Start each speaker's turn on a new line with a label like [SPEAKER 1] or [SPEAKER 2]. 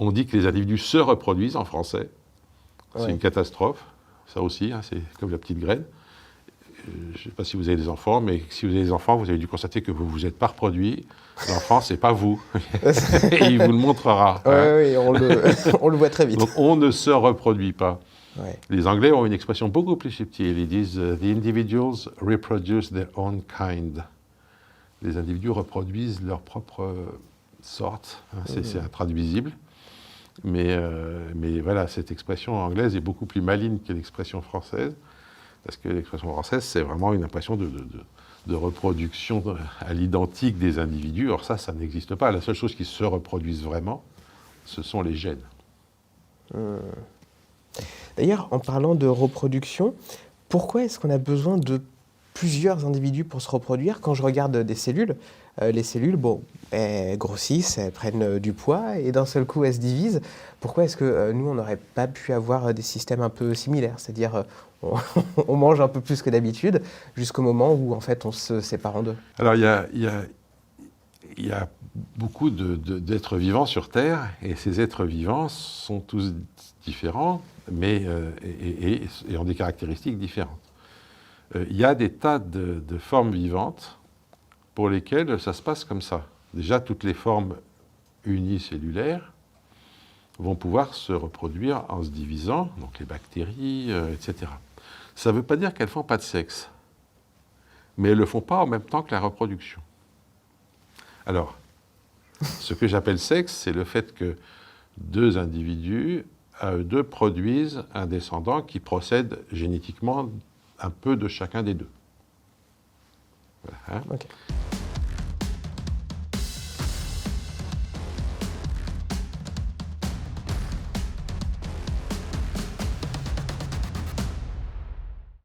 [SPEAKER 1] On dit que les individus se reproduisent en français. C'est
[SPEAKER 2] Ouais.
[SPEAKER 1] une catastrophe, ça aussi, hein, c'est comme la petite graine. Je ne sais pas si vous avez des enfants, mais si vous avez des enfants, vous avez dû constater que vous ne vous êtes pas reproduit. L'enfant, ce n'est pas vous. Et il vous le montrera.
[SPEAKER 2] Oui,
[SPEAKER 1] Hein.
[SPEAKER 2] oui, on le voit très vite.
[SPEAKER 1] Donc, on ne se reproduit pas.
[SPEAKER 2] Ouais.
[SPEAKER 1] Les Anglais ont une expression beaucoup plus subtile. Ils disent « The individuals reproduce their own kind ». Les individus reproduisent leur propre sorte. Hein, c'est intraduisible. Mais voilà, cette expression anglaise est beaucoup plus maligne que l'expression française. Parce que l'expression française, c'est vraiment une impression de reproduction à l'identique des individus. Or ça n'existe pas. La seule chose qui se reproduise vraiment, ce sont les gènes.
[SPEAKER 2] D'ailleurs, en parlant de reproduction, pourquoi est-ce qu'on a besoin de plusieurs individus pour se reproduire? Quand je regarde des cellules, les cellules, bon, elles grossissent, elles prennent du poids et d'un seul coup, elles se divisent. Pourquoi est-ce que nous, on n'aurait pas pu avoir des systèmes un peu similaires? C'est-à-dire, on mange un peu plus que d'habitude jusqu'au moment où, en fait, on se sépare en deux.
[SPEAKER 1] Alors, il y a beaucoup d'êtres vivants sur Terre, et ces êtres vivants sont tous différents, mais, et ont des caractéristiques différentes. Il y a des tas de formes vivantes pour lesquelles ça se passe comme ça. Déjà, toutes les formes unicellulaires vont pouvoir se reproduire en se divisant, donc les bactéries, etc. Ça ne veut pas dire qu'elles ne font pas de sexe, mais elles ne le font pas en même temps que la reproduction. Alors, ce que j'appelle sexe, c'est le fait que deux individus, à eux deux, produisent un descendant qui procède génétiquement un peu de chacun des deux. Voilà, hein.
[SPEAKER 2] Okay.